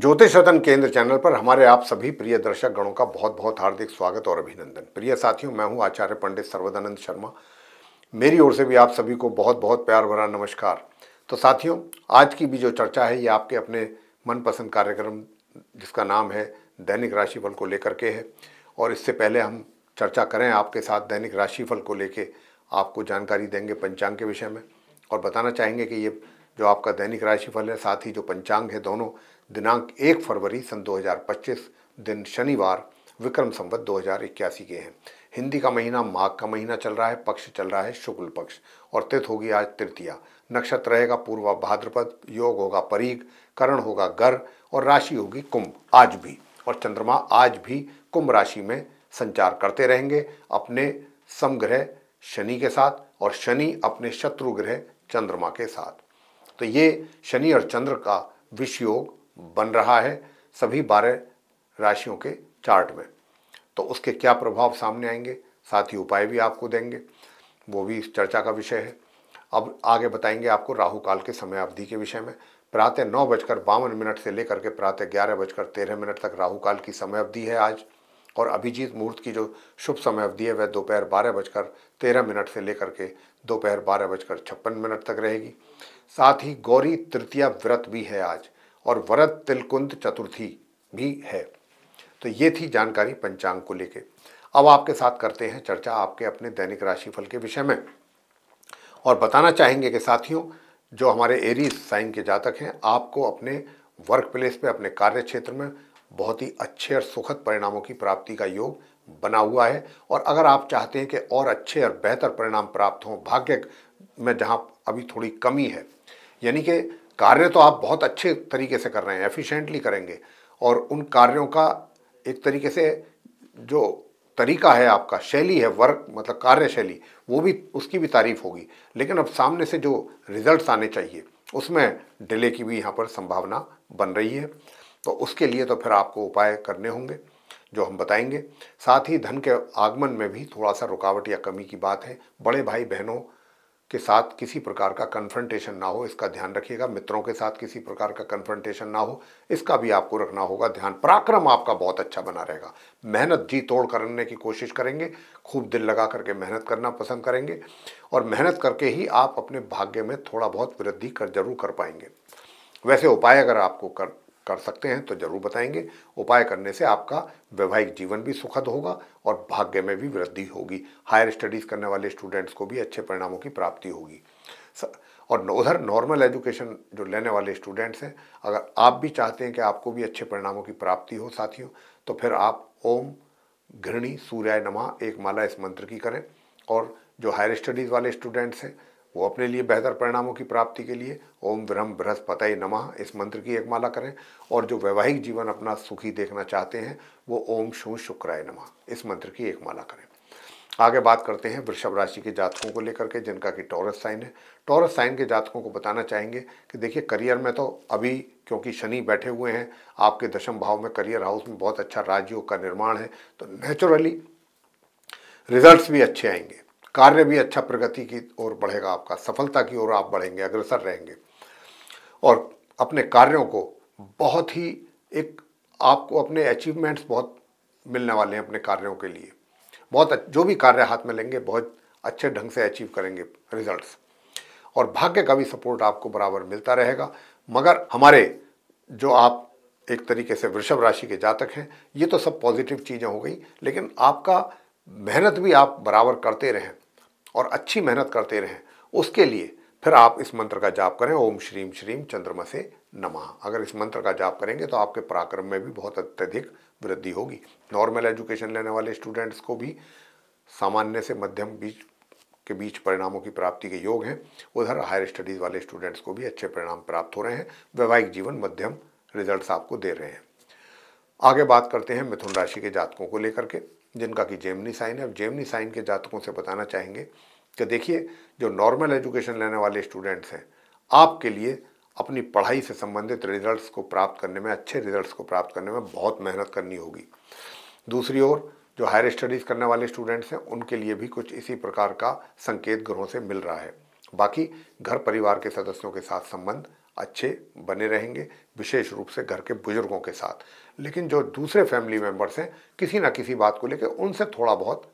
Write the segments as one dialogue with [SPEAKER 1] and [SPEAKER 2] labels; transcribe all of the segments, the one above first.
[SPEAKER 1] ज्योतिष रतन केंद्र चैनल पर हमारे आप सभी प्रिय दर्शक गणों का बहुत बहुत हार्दिक स्वागत और अभिनंदन। प्रिय साथियों, मैं हूं आचार्य पंडित सर्वदानंद शर्मा। मेरी ओर से भी आप सभी को बहुत बहुत प्यार भरा नमस्कार। तो साथियों, आज की भी जो चर्चा है ये आपके अपने मनपसंद कार्यक्रम जिसका नाम है दैनिक राशिफल को लेकर के है। और इससे पहले हम चर्चा करें आपके साथ दैनिक राशिफल को लेके, आपको जानकारी देंगे पंचांग के विषय में और बताना चाहेंगे कि ये जो आपका दैनिक राशिफल है साथ ही जो पंचांग है दोनों दिनांक 1 फरवरी सन 2025 दिन शनिवार विक्रम संवत 2081 के हैं। हिंदी का महीना माघ का महीना चल रहा है, पक्ष चल रहा है शुक्ल पक्ष और तिथि होगी आज तृतीया। नक्षत्र रहेगा पूर्वा भाद्रपद, योग होगा परीग, करण होगा गर और राशि होगी कुंभ आज भी। और चंद्रमा आज भी कुंभ राशि में संचार करते रहेंगे अपने समग्रह शनि के साथ और शनि अपने शत्रु ग्रह चंद्रमा के साथ। तो ये शनि और चंद्र का विषयोग बन रहा है सभी 12 राशियों के चार्ट में। तो उसके क्या प्रभाव सामने आएंगे, साथ ही उपाय भी आपको देंगे, वो भी इस चर्चा का विषय है। अब आगे बताएंगे आपको राहु काल के समय अवधि के विषय में। प्रातः 9:52 से लेकर के प्रातः 11:13 तक राहु काल की समय अवधि है आज। और अभिजीत मुहूर्त की जो शुभ समय अवधि है वह दोपहर 12:13 से लेकर के दोपहर 12:56 तक रहेगी। साथ ही गौरी तृतीया व्रत भी है आज और वरद तिलकुंद चतुर्थी भी है। तो ये थी जानकारी पंचांग को लेके। अब आपके साथ करते हैं चर्चा आपके अपने दैनिक राशिफल के विषय में और बताना चाहेंगे कि साथियों, जो हमारे एरीज साइन के जातक हैं, आपको अपने वर्क प्लेस पे, अपने कार्य क्षेत्र में बहुत ही अच्छे और सुखद परिणामों की प्राप्ति का योग बना हुआ है। और अगर आप चाहते हैं कि और अच्छे और बेहतर परिणाम प्राप्त हों, भाग्य में जहां अभी थोड़ी कमी है, यानी कि कार्य तो आप बहुत अच्छे तरीके से कर रहे हैं, एफिशिएंटली करेंगे और उन कार्यों का एक तरीके से जो तरीका है आपका, शैली है, वर्क मतलब कार्य शैली, वो भी उसकी भी तारीफ होगी। लेकिन अब सामने से जो रिजल्ट्स आने चाहिए उसमें डिले की भी यहाँ पर संभावना बन रही है। तो उसके लिए तो फिर आपको उपाय करने होंगे जो हम बताएंगे। साथ ही धन के आगमन में भी थोड़ा सा रुकावट या कमी की बात है। बड़े भाई बहनों के साथ किसी प्रकार का कन्फ्रंटेशन ना हो, इसका ध्यान रखिएगा। मित्रों के साथ किसी प्रकार का कन्फ्रंटेशन ना हो, इसका भी आपको रखना होगा ध्यान। पराक्रम आपका बहुत अच्छा बना रहेगा। मेहनत जी तोड़ करने की कोशिश करेंगे, खूब दिल लगा करके मेहनत करना पसंद करेंगे और मेहनत करके ही आप अपने भाग्य में थोड़ा बहुत वृद्धि जरूर कर पाएंगे। वैसे उपाय अगर आपको कर सकते हैं तो जरूर बताएंगे। उपाय करने से आपका वैवाहिक जीवन भी सुखद होगा और भाग्य में भी वृद्धि होगी। हायर स्टडीज़ करने वाले स्टूडेंट्स को भी अच्छे परिणामों की प्राप्ति होगी। और उधर नॉर्मल एजुकेशन जो लेने वाले स्टूडेंट्स हैं, अगर आप भी चाहते हैं कि आपको भी अच्छे परिणामों की प्राप्ति हो साथियों, तो फिर आप ओम घृणी सूर्याय नमः एक माला इस मंत्र की करें। और जो हायर स्टडीज़ वाले स्टूडेंट्स हैं वो अपने लिए बेहतर परिणामों की प्राप्ति के लिए ओम ब्रह्म बृहस्पतये नमः इस मंत्र की एक माला करें। और जो वैवाहिक जीवन अपना सुखी देखना चाहते हैं वो ओम शू शुक्राय नमः इस मंत्र की एक माला करें। आगे बात करते हैं वृषभ राशि के जातकों को लेकर के, जिनका कि टॉरस साइन है। टॉरस साइन के जातकों को बताना चाहेंगे कि देखिए, करियर में तो अभी क्योंकि शनि बैठे हुए हैं आपके दशम भाव में, करियर हाउस में बहुत अच्छा राजयोग का निर्माण है, तो नेचुरली रिजल्ट्स भी अच्छे आएंगे, कार्य भी अच्छा प्रगति की ओर बढ़ेगा, आपका सफलता की ओर आप बढ़ेंगे, अग्रसर रहेंगे और अपने कार्यों को बहुत ही एक आपको अपने अचीवमेंट्स बहुत मिलने वाले हैं अपने कार्यों के लिए। बहुत जो भी कार्य हाथ में लेंगे बहुत अच्छे ढंग से अचीव करेंगे रिजल्ट्स और भाग्य का भी सपोर्ट आपको बराबर मिलता रहेगा। मगर हमारे जो आप एक तरीके से वृषभ राशि के जातक हैं, ये तो सब पॉजिटिव चीज़ें हो गई, लेकिन आपका मेहनत भी आप बराबर करते रहें और अच्छी मेहनत करते रहें। उसके लिए फिर आप इस मंत्र का जाप करें, ओम श्रीम श्रीम चंद्रमसे नमः। अगर इस मंत्र का जाप करेंगे तो आपके पराक्रम में भी बहुत अत्यधिक वृद्धि होगी। नॉर्मल एजुकेशन लेने वाले स्टूडेंट्स को भी सामान्य से मध्यम के बीच परिणामों की प्राप्ति के योग हैं। उधर हायर स्टडीज़ वाले स्टूडेंट्स को भी अच्छे परिणाम प्राप्त हो रहे हैं। वैवाहिक जीवन मध्यम रिजल्ट्स आपको दे रहे हैं। आगे बात करते हैं मिथुन राशि के जातकों को लेकर के, जिनका कि जेमिनी साइन है। जेमिनी साइन के जातकों से बताना चाहेंगे कि देखिए, जो नॉर्मल एजुकेशन लेने वाले स्टूडेंट्स हैं, आपके लिए अपनी पढ़ाई से संबंधित रिजल्ट्स को प्राप्त करने में, अच्छे रिजल्ट्स को प्राप्त करने में बहुत मेहनत करनी होगी। दूसरी ओर जो हायर स्टडीज़ करने वाले स्टूडेंट्स हैं उनके लिए भी कुछ इसी प्रकार का संकेत ग्रहों से मिल रहा है। बाकी घर परिवार के सदस्यों के साथ संबंध अच्छे बने रहेंगे, विशेष रूप से घर के बुजुर्गों के साथ। लेकिन जो दूसरे फैमिली मेंबर्स हैं, किसी ना किसी बात को लेकर उनसे थोड़ा बहुत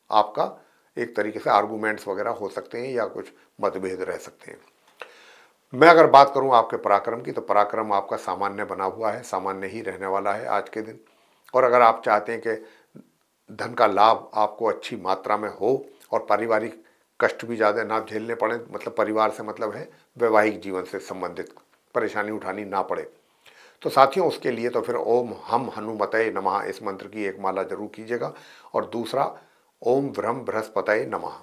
[SPEAKER 1] आपका एक तरीके से आर्गूमेंट्स वगैरह हो सकते हैं या कुछ मतभेद रह सकते हैं। मैं अगर बात करूं आपके पराक्रम की, तो पराक्रम आपका सामान्य बना हुआ है, सामान्य ही रहने वाला है आज के दिन। और अगर आप चाहते हैं कि धन का लाभ आपको अच्छी मात्रा में हो और पारिवारिक कष्ट भी ज़्यादा ना झेलने पड़े, मतलब परिवार से मतलब है वैवाहिक जीवन से संबंधित परेशानी उठानी ना पड़े, तो साथियों उसके लिए तो फिर ओम हम हनुमतये नमः इस मंत्र की एक माला जरूर कीजिएगा। और दूसरा ओम ब्रह्म बृहस्पतये नमः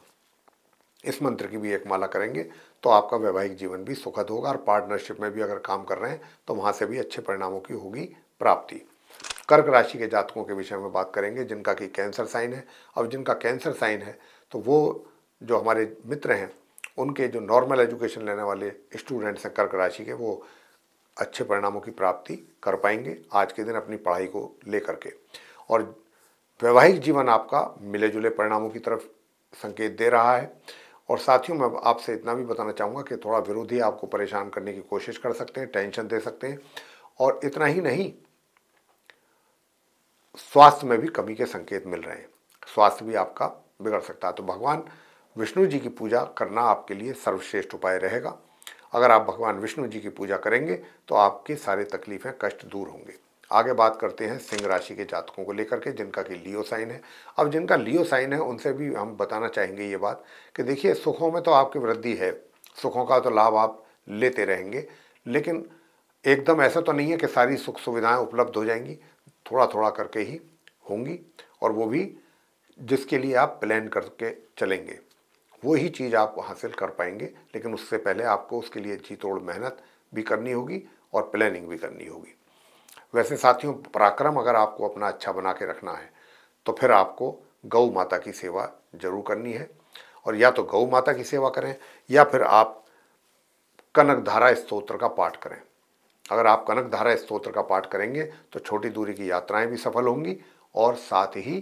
[SPEAKER 1] इस मंत्र की भी एक माला करेंगे तो आपका वैवाहिक जीवन भी सुखद होगा। और पार्टनरशिप में भी अगर काम कर रहे हैं तो वहाँ से भी अच्छे परिणामों की होगी प्राप्ति। कर्क राशि के जातकों के विषय में बात करेंगे जिनका कि कैंसर साइन है। अब जिनका कैंसर साइन है तो वो जो हमारे मित्र हैं, उनके जो नॉर्मल एजुकेशन लेने वाले स्टूडेंट्स हैं कर्क राशि के, वो अच्छे परिणामों की प्राप्ति कर पाएंगे आज के दिन अपनी पढ़ाई को लेकर के। और वैवाहिक जीवन आपका मिले जुले परिणामों की तरफ संकेत दे रहा है। और साथियों मैं आपसे इतना भी बताना चाहूँगा कि थोड़ा विरोधी आपको परेशान करने की कोशिश कर सकते हैं, टेंशन दे सकते हैं। और इतना ही नहीं, स्वास्थ्य में भी कमी के संकेत मिल रहे हैं, स्वास्थ्य भी आपका बिगड़ सकता है। तो भगवान विष्णु जी की पूजा करना आपके लिए सर्वश्रेष्ठ उपाय रहेगा। अगर आप भगवान विष्णु जी की पूजा करेंगे तो आपके सारे तकलीफें कष्ट दूर होंगे। आगे बात करते हैं सिंह राशि के जातकों को लेकर के जिनका कि लियो साइन है। अब जिनका लियो साइन है उनसे भी हम बताना चाहेंगे ये बात कि देखिए, सुखों में तो आपकी वृद्धि है, सुखों का तो लाभ आप लेते रहेंगे, लेकिन एकदम ऐसा तो नहीं है कि सारी सुख सुविधाएं उपलब्ध हो जाएंगी, थोड़ा थोड़ा करके ही होंगी। और वो भी जिसके लिए आप प्लान करके चलेंगे वो ही चीज़ आप हासिल कर पाएंगे। लेकिन उससे पहले आपको उसके लिए जी तोड़ मेहनत भी करनी होगी और प्लानिंग भी करनी होगी। वैसे साथियों, पराक्रम अगर आपको अपना अच्छा बना के रखना है तो फिर आपको गौ माता की सेवा जरूर करनी है। और या तो गौ माता की सेवा करें या फिर आप कनकधारा स्तोत्र का पाठ करें। अगर आप कनकधारा स्तोत्र का पाठ करेंगे तो छोटी दूरी की यात्राएं भी सफल होंगी और साथ ही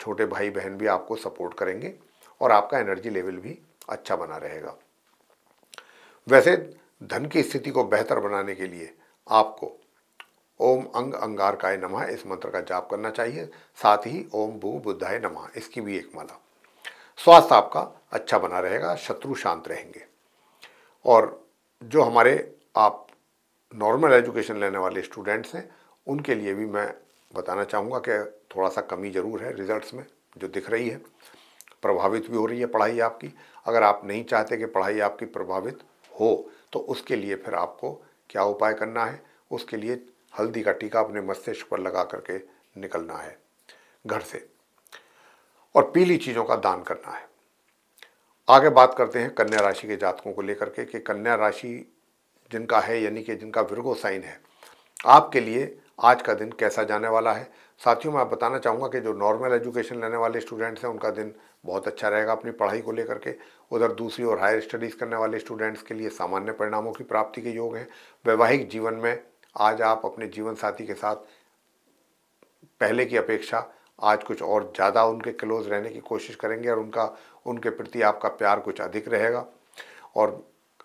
[SPEAKER 1] छोटे भाई बहन भी आपको सपोर्ट करेंगे और आपका एनर्जी लेवल भी अच्छा बना रहेगा। वैसे धन की स्थिति को बेहतर बनाने के लिए आपको ओम अंग अंगारकाय नमः इस मंत्र का जाप करना चाहिए। साथ ही ओम भू बुद्धाय नमः इसकी भी एक माला। स्वास्थ्य आपका अच्छा बना रहेगा, शत्रु शांत रहेंगे। और जो हमारे आप नॉर्मल एजुकेशन लेने वाले स्टूडेंट्स हैं उनके लिए भी मैं बताना चाहूँगा कि थोड़ा सा कमी ज़रूर है रिजल्ट्स में जो दिख रही है, प्रभावित भी हो रही है पढ़ाई आपकी। अगर आप नहीं चाहते कि पढ़ाई आपकी प्रभावित हो तो उसके लिए फिर आपको क्या उपाय करना है, उसके लिए हल्दी का टीका अपने मस्तिष्क पर लगा करके निकलना है घर से और पीली चीज़ों का दान करना है। आगे बात करते हैं कन्या राशि के जातकों को लेकर के कि कन्या राशि जिनका है यानी कि जिनका विर्गो साइन है, आपके लिए आज का दिन कैसा जाने वाला है। साथियों मैं बताना चाहूँगा कि जो नॉर्मल एजुकेशन लेने वाले स्टूडेंट्स हैं उनका दिन बहुत अच्छा रहेगा अपनी पढ़ाई को लेकर के। उधर दूसरी ओर हायर स्टडीज़ करने वाले स्टूडेंट्स के लिए सामान्य परिणामों की प्राप्ति के योग हैं। वैवाहिक जीवन में आज आप अपने जीवन साथी के साथ पहले की अपेक्षा आज कुछ और ज़्यादा उनके क्लोज रहने की कोशिश करेंगे और उनके प्रति आपका प्यार कुछ अधिक रहेगा। और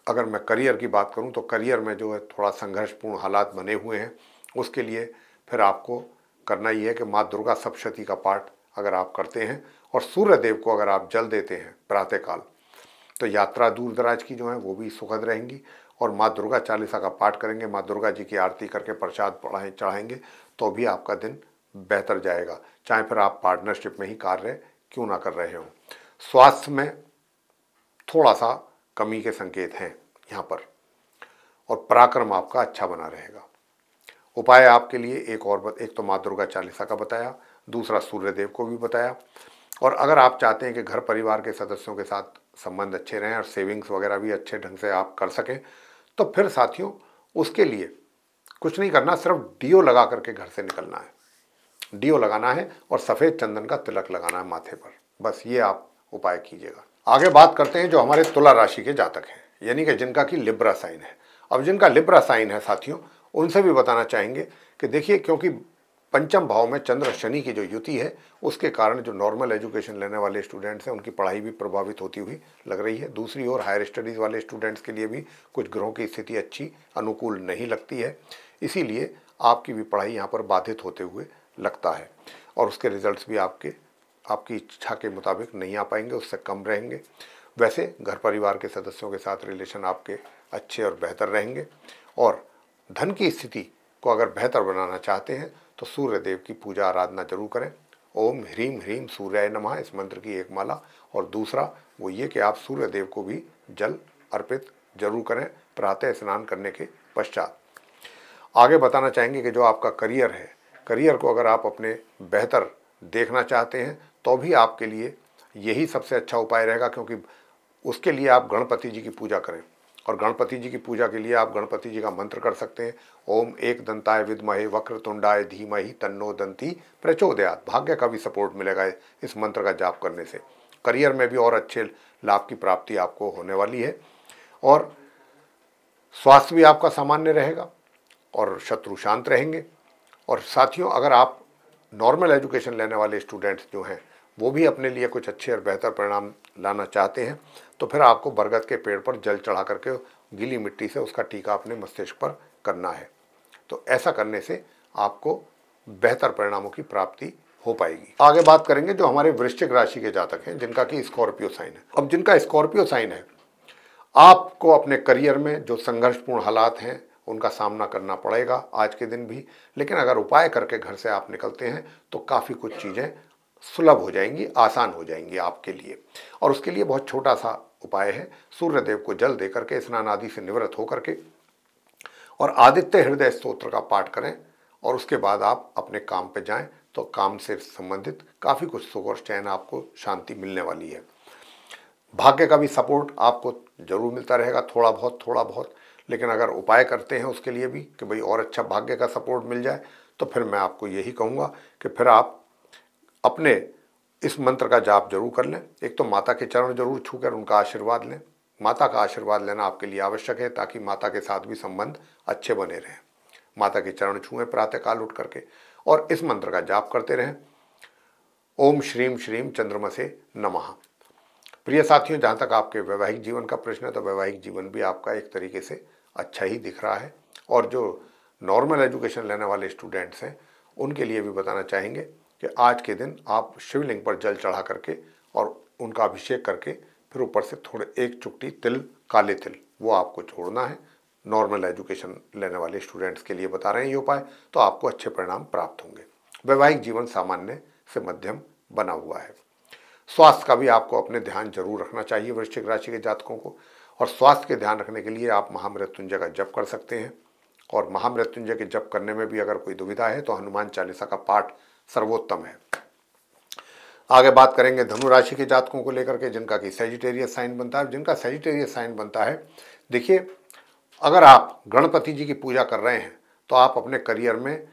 [SPEAKER 1] अगर मैं करियर की बात करूं तो करियर में जो है थोड़ा संघर्षपूर्ण हालात बने हुए हैं, उसके लिए फिर आपको करना ही है कि माँ दुर्गा सप्तशती का पाठ अगर आप करते हैं और सूर्य देव को अगर आप जल देते हैं प्रातःकाल तो यात्रा दूर दराज की जो है वो भी सुखद रहेंगी। और माँ दुर्गा चालीसा का पाठ करेंगे, माँ दुर्गा जी की आरती करके प्रसाद चढ़ाएंगे तो भी आपका दिन बेहतर जाएगा, चाहे फिर आप पार्टनरशिप में ही कार्य क्यों ना कर रहे हों। स्वास्थ्य में थोड़ा सा कमी के संकेत हैं यहाँ पर और पराक्रम आपका अच्छा बना रहेगा। उपाय आपके लिए एक तो माँ दुर्गा चालीसा का बताया, दूसरा सूर्य देव को भी बताया। और अगर आप चाहते हैं कि घर परिवार के सदस्यों के साथ संबंध अच्छे रहें और सेविंग्स वगैरह भी अच्छे ढंग से आप कर सकें तो फिर साथियों उसके लिए कुछ नहीं करना, सिर्फ डीओ लगा करके घर से निकलना है। डीओ लगाना है और सफ़ेद चंदन का तिलक लगाना है माथे पर, बस ये आप उपाय कीजिएगा। आगे बात करते हैं जो हमारे तुला राशि के जातक हैं यानी कि जिनका कि लिब्रा साइन है। अब जिनका लिब्रा साइन है साथियों उनसे भी बताना चाहेंगे कि देखिए, क्योंकि पंचम भाव में चंद्र शनि की जो युति है उसके कारण जो नॉर्मल एजुकेशन लेने वाले स्टूडेंट्स हैं उनकी पढ़ाई भी प्रभावित होती हुई लग रही है। दूसरी ओर हायर स्टडीज़ वाले स्टूडेंट्स के लिए भी कुछ ग्रहों की स्थिति अच्छी अनुकूल नहीं लगती है, इसीलिए आपकी भी पढ़ाई यहाँ पर बाधित होते हुए लगता है और उसके रिजल्ट्स भी आपकी इच्छा के मुताबिक नहीं आ पाएंगे, उससे कम रहेंगे। वैसे घर परिवार के सदस्यों के साथ रिलेशन आपके अच्छे और बेहतर रहेंगे और धन की स्थिति को अगर बेहतर बनाना चाहते हैं तो सूर्य देव की पूजा आराधना जरूर करें। ओम ह्रीम ह्रीम सूर्याय नमः इस मंत्र की एक माला, और दूसरा वो ये कि आप सूर्य देव को भी जल अर्पित जरूर करें प्रातः स्नान करने के पश्चात। आगे बताना चाहेंगे कि जो आपका करियर है, करियर को अगर आप अपने बेहतर देखना चाहते हैं तो भी आपके लिए यही सबसे अच्छा उपाय रहेगा, क्योंकि उसके लिए आप गणपति जी की पूजा करें। और गणपति जी की पूजा के लिए आप गणपति जी का मंत्र कर सकते हैं, ओम एक दंताय विद्महे वक्रतुंडाय धीमहि तन्नो दंती प्रचोदयात्। भाग्य का भी सपोर्ट मिलेगा इस मंत्र का जाप करने से। करियर में भी और अच्छे लाभ की प्राप्ति आपको होने वाली है और स्वास्थ्य भी आपका सामान्य रहेगा और शत्रु शांत रहेंगे। और साथियों, अगर आप नॉर्मल एजुकेशन लेने वाले स्टूडेंट्स जो हैं वो भी अपने लिए कुछ अच्छे और बेहतर परिणाम लाना चाहते हैं तो फिर आपको बरगद के पेड़ पर जल चढ़ा करके गीली मिट्टी से उसका टीका अपने मस्तिष्क पर करना है। तो ऐसा करने से आपको बेहतर परिणामों की प्राप्ति हो पाएगी। आगे बात करेंगे जो हमारे वृश्चिक राशि के जातक हैं जिनका कि स्कॉर्पियो साइन है। अब जिनका स्कॉर्पियो साइन है, आपको अपने करियर में जो संघर्षपूर्ण हालात हैं उनका सामना करना पड़ेगा आज के दिन भी, लेकिन अगर उपाय करके घर से आप निकलते हैं तो काफ़ी कुछ चीज़ें सुलभ हो जाएंगी, आसान हो जाएंगी आपके लिए। और उसके लिए बहुत छोटा सा उपाय है, सूर्य देव को जल दे करके स्नान आदि से निवृत्त होकर के और आदित्य हृदय स्तोत्र का पाठ करें और उसके बाद आप अपने काम पे जाएं तो काम से संबंधित काफ़ी कुछ सुख और चैन आपको शांति मिलने वाली है। भाग्य का भी सपोर्ट आपको जरूर मिलता रहेगा, थोड़ा बहुत, लेकिन अगर उपाय करते हैं उसके लिए भी कि भाई और अच्छा भाग्य का सपोर्ट मिल जाए तो फिर मैं आपको यही कहूँगा कि फिर आप अपने इस मंत्र का जाप जरूर कर लें। एक तो माता के चरण जरूर छूकर उनका आशीर्वाद लें। माता का आशीर्वाद लेना आपके लिए आवश्यक है ताकि माता के साथ भी संबंध अच्छे बने रहें। माता के चरण छुएं प्रातःकाल उठ करके और इस मंत्र का जाप करते रहें, ओम श्रीम श्रीम चंद्रमसे नमः। प्रिय साथियों, जहाँ तक आपके वैवाहिक जीवन का प्रश्न है तो वैवाहिक जीवन भी आपका एक तरीके से अच्छा ही दिख रहा है। और जो नॉर्मल एजुकेशन लेने वाले स्टूडेंट्स हैं उनके लिए भी बताना चाहेंगे कि आज के दिन आप शिवलिंग पर जल चढ़ा करके और उनका अभिषेक करके फिर ऊपर से थोड़े एक चुटकी तिल, काले तिल, वो आपको छोड़ना है। नॉर्मल एजुकेशन लेने वाले स्टूडेंट्स के लिए बता रहे हैं ये उपाय, तो आपको अच्छे परिणाम प्राप्त होंगे। वैवाहिक जीवन सामान्य से मध्यम बना हुआ है। स्वास्थ्य का भी आपको अपने ध्यान जरूर रखना चाहिए वृश्चिक राशि के जातकों को, और स्वास्थ्य के ध्यान रखने के लिए आप महामृत्युंजय का जप कर सकते हैं। और महामृत्युंजय के जप करने में भी अगर कोई दुविधा है तो हनुमान चालीसा का पाठ सर्वोत्तम है। आगे बात करेंगे धनु राशि के जातकों को लेकर के जिनका कि सैजिटेरियस साइन बनता है। जिनका सैजिटेरियस साइन बनता है, देखिए, अगर आप गणपति जी की पूजा कर रहे हैं तो आप अपने करियर में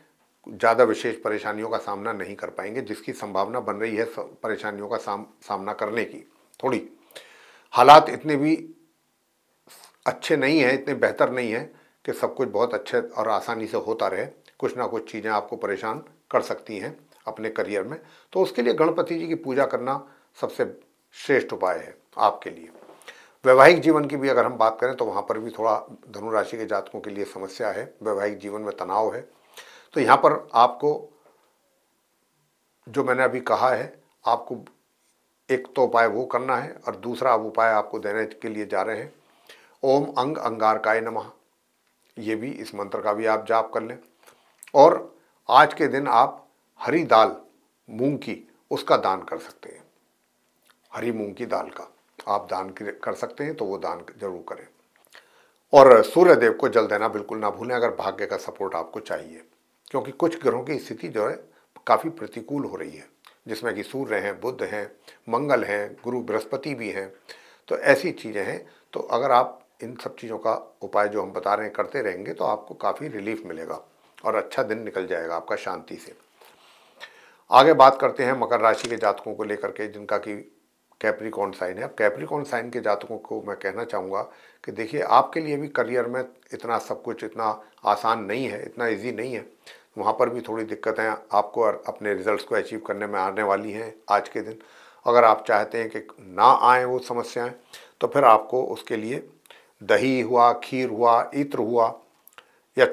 [SPEAKER 1] ज़्यादा विशेष परेशानियों का सामना नहीं कर पाएंगे, जिसकी संभावना बन रही है परेशानियों का सामना करने की। थोड़ी हालात इतने भी अच्छे नहीं हैं, इतने बेहतर नहीं हैं कि सब कुछ बहुत अच्छे और आसानी से होता रहे। कुछ ना कुछ चीज़ें आपको परेशान कर सकती हैं अपने करियर में, तो उसके लिए गणपति जी की पूजा करना सबसे श्रेष्ठ उपाय है आपके लिए। वैवाहिक जीवन की भी अगर हम बात करें तो वहाँ पर भी थोड़ा धनु राशि के जातकों के लिए समस्या है, वैवाहिक जीवन में तनाव है। तो यहाँ पर आपको जो मैंने अभी कहा है, आपको एक तो उपाय वो करना है और दूसरा उपाय आपको देने के लिए जा रहे हैं, ओम अंग अंगारकाय नमः। ये भी, इस मंत्र का भी आप जाप कर लें। और आज के दिन आप हरी दाल, मूंग की, उसका दान कर सकते हैं। हरी मूंग की दाल का आप दान कर सकते हैं तो वो दान जरूर करें। और सूर्य देव को जल देना बिल्कुल ना भूलें अगर भाग्य का सपोर्ट आपको चाहिए, क्योंकि कुछ ग्रहों की स्थिति जो है काफ़ी प्रतिकूल हो रही है, जिसमें कि सूर्य हैं, बुध हैं, मंगल हैं, गुरु बृहस्पति भी हैं। तो ऐसी चीज़ें हैं, तो अगर आप इन सब चीज़ों का उपाय जो हम बता रहे हैं करते रहेंगे तो आपको काफ़ी रिलीफ मिलेगा और अच्छा दिन निकल जाएगा आपका शांति से। आगे बात करते हैं मकर राशि के जातकों को लेकर के जिनका कि कैप्रिकॉर्न साइन है। अब कैप्रिकॉर्न साइन के जातकों को मैं कहना चाहूँगा कि देखिए, आपके लिए भी करियर में इतना सब कुछ इतना आसान नहीं है, इतना इजी नहीं है। वहाँ पर भी थोड़ी दिक्कतें आपको और अपने रिजल्ट्स को अचीव करने में आने वाली हैं आज के दिन। अगर आप चाहते हैं कि ना आए वो समस्याएं, तो फिर आपको उसके लिए दही हुआ, खीर हुआ, इत्र हुआ या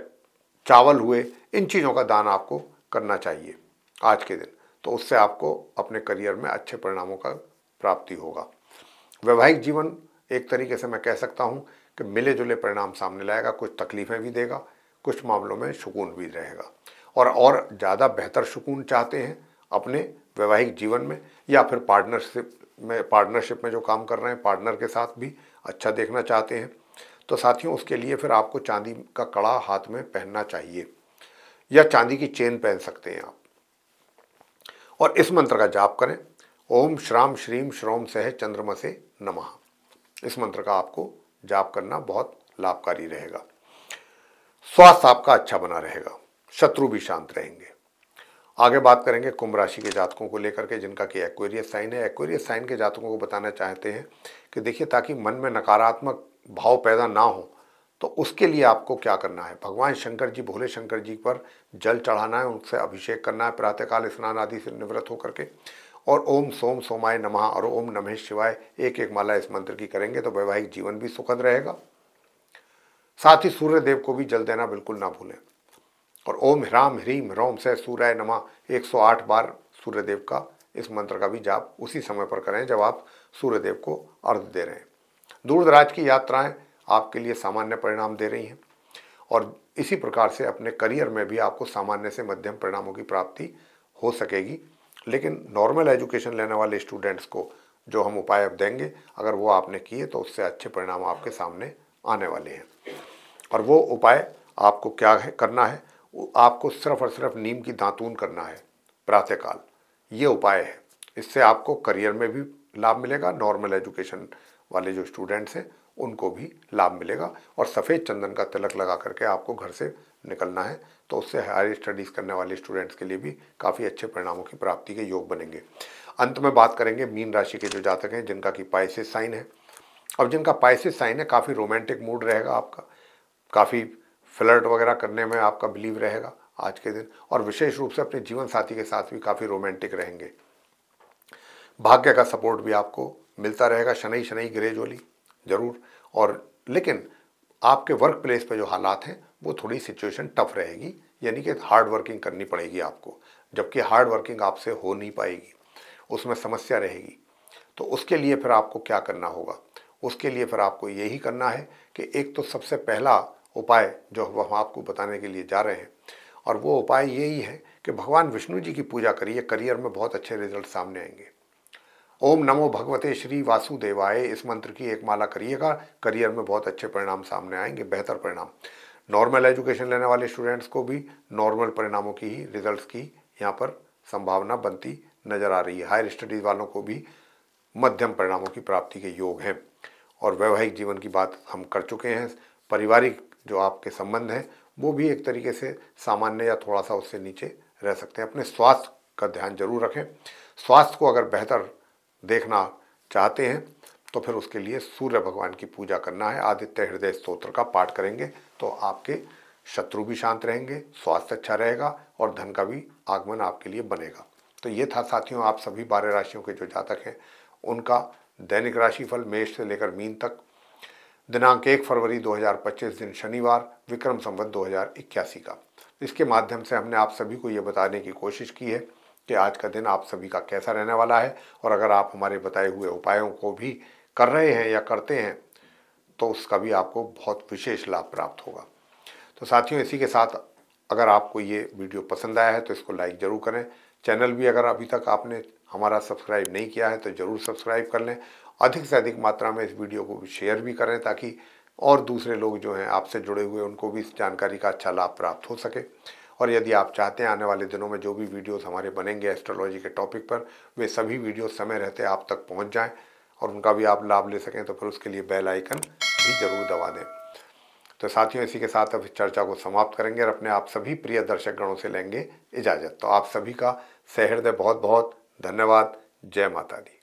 [SPEAKER 1] चावल हुए, इन चीज़ों का दान आपको करना चाहिए आज के दिन। तो उससे आपको अपने करियर में अच्छे परिणामों का प्राप्ति होगा। वैवाहिक जीवन एक तरीके से मैं कह सकता हूँ कि मिले जुले परिणाम सामने लाएगा, कुछ तकलीफ़ें भी देगा, कुछ मामलों में सुकून भी रहेगा। और ज़्यादा बेहतर सुकून चाहते हैं अपने वैवाहिक जीवन में या फिर पार्टनरशिप में जो काम कर रहे हैं पार्टनर के साथ भी अच्छा देखना चाहते हैं, तो साथियों उसके लिए फिर आपको चांदी का कड़ा हाथ में पहनना चाहिए या चांदी की चेन पहन सकते हैं आप। और इस मंत्र का जाप करें, ओम श्राम श्रीम श्रोम सह चंद्रमसे नमः। इस मंत्र का आपको जाप करना बहुत लाभकारी रहेगा। स्वास्थ्य आपका अच्छा बना रहेगा, शत्रु भी शांत रहेंगे। आगे बात करेंगे कुंभ राशि के जातकों को लेकर के, जिनका कि एक्वेरियस साइन है। एक्वेरियस साइन के जातकों को बताना चाहते हैं कि देखिए, ताकि मन में नकारात्मक भाव पैदा ना हो, तो उसके लिए आपको क्या करना है, भगवान शंकर जी, भोले शंकर जी पर जल चढ़ाना है, उनसे अभिषेक करना है प्रातःकाल स्नान आदि से निवृत्त होकर के, और ओम सोम सोमाय नमः और ओम नमः शिवाय एक एक माला इस मंत्र की करेंगे तो वैवाहिक जीवन भी सुखद रहेगा। साथ ही सूर्य देव को भी जल देना बिल्कुल ना भूलें। और ओम ह्राम ह्रीम ह्रौम से सूर्याय नमः 108 बार सूर्यदेव का इस मंत्र का भी जाप उसी समय पर करें जब आप सूर्यदेव को अर्घ्य दे रहे हैं। दूर दराज की यात्राएं आपके लिए सामान्य परिणाम दे रही हैं और इसी प्रकार से अपने करियर में भी आपको सामान्य से मध्यम परिणामों की प्राप्ति हो सकेगी। लेकिन नॉर्मल एजुकेशन लेने वाले स्टूडेंट्स को जो हम उपाय अब देंगे, अगर वो आपने किए तो उससे अच्छे परिणाम आपके सामने आने वाले हैं। और वो उपाय आपको क्या है करना है, आपको सिर्फ और सिर्फ नीम की दातून करना है प्रातःकाल, ये उपाय है। इससे आपको करियर में भी लाभ मिलेगा, नॉर्मल एजुकेशन वाले जो स्टूडेंट्स हैं उनको भी लाभ मिलेगा। और सफ़ेद चंदन का तिलक लगा करके आपको घर से निकलना है, तो उससे हायर स्टडीज़ करने वाले स्टूडेंट्स के लिए भी काफ़ी अच्छे परिणामों की प्राप्ति के योग बनेंगे। अंत में बात करेंगे मीन राशि के जो जातक हैं जिनका कि पाइसेस साइन है। अब जिनका पाइसेस साइन है, काफ़ी रोमांटिक मूड रहेगा आपका, काफ़ी फ्लर्ट वगैरह करने में आपका बिलीव रहेगा आज के दिन, और विशेष रूप से अपने जीवन साथी के साथ भी काफ़ी रोमांटिक रहेंगे। भाग्य का सपोर्ट भी आपको मिलता रहेगा, शनि शनि ग्रेजुअली जरूर। और लेकिन आपके वर्क प्लेस पे जो हालात हैं वो थोड़ी सिचुएशन टफ रहेगी, यानी कि हार्ड वर्किंग करनी पड़ेगी आपको, जबकि हार्ड वर्किंग आपसे हो नहीं पाएगी, उसमें समस्या रहेगी। तो उसके लिए फिर आपको क्या करना होगा, उसके लिए फिर आपको यही करना है कि एक तो सबसे पहला उपाय जो हम आपको बताने के लिए जा रहे हैं, और वो उपाय यही है कि भगवान विष्णु जी की पूजा करिए, करियर में बहुत अच्छे रिजल्ट सामने आएंगे। ओम नमो भगवते श्री वासुदेवाय, इस मंत्र की एक माला करिएगा, करियर में बहुत अच्छे परिणाम सामने आएंगे, बेहतर परिणाम। नॉर्मल एजुकेशन लेने वाले स्टूडेंट्स को भी नॉर्मल परिणामों की ही, रिजल्ट्स की यहाँ पर संभावना बनती नजर आ रही है। हायर स्टडीज़ वालों को भी मध्यम परिणामों की प्राप्ति के योग हैं। और वैवाहिक जीवन की बात हम कर चुके हैं। पारिवारिक जो आपके संबंध हैं वो भी एक तरीके से सामान्य या थोड़ा सा उससे नीचे रह सकते हैं। अपने स्वास्थ्य का ध्यान जरूर रखें। स्वास्थ्य को अगर बेहतर देखना चाहते हैं तो फिर उसके लिए सूर्य भगवान की पूजा करना है, आदित्य हृदय स्तोत्र का पाठ करेंगे तो आपके शत्रु भी शांत रहेंगे, स्वास्थ्य अच्छा रहेगा और धन का भी आगमन आपके लिए बनेगा। तो ये था साथियों आप सभी 12 राशियों के जो जातक हैं उनका दैनिक राशिफल मेष से लेकर मीन तक, दिनांक 1 फरवरी 2025 दिन शनिवार, विक्रम संवत 2081 का। इसके माध्यम से हमने आप सभी को ये बताने की कोशिश की है कि आज का दिन आप सभी का कैसा रहने वाला है, और अगर आप हमारे बताए हुए उपायों को भी कर रहे हैं या करते हैं तो उसका भी आपको बहुत विशेष लाभ प्राप्त होगा। तो साथियों इसी के साथ अगर आपको ये वीडियो पसंद आया है तो इसको लाइक ज़रूर करें। चैनल भी अगर अभी तक आपने हमारा सब्सक्राइब नहीं किया है तो ज़रूर सब्सक्राइब कर लें। अधिक से अधिक मात्रा में इस वीडियो को शेयर भी करें ताकि और दूसरे लोग जो हैं आपसे जुड़े हुए उनको भी इस जानकारी का अच्छा लाभ प्राप्त हो सके। और यदि आप चाहते हैं आने वाले दिनों में जो भी वीडियोस हमारे बनेंगे एस्ट्रोलॉजी के टॉपिक पर, वे सभी वीडियोस समय रहते आप तक पहुंच जाएं और उनका भी आप लाभ ले सकें, तो फिर उसके लिए बेल आइकन भी ज़रूर दबा दें। तो साथियों इसी के साथ अब इस चर्चा को समाप्त करेंगे और अपने आप सभी प्रिय दर्शक गणों से लेंगे इजाज़त। तो आप सभी का सहृदय बहुत बहुत धन्यवाद। जय माता दी।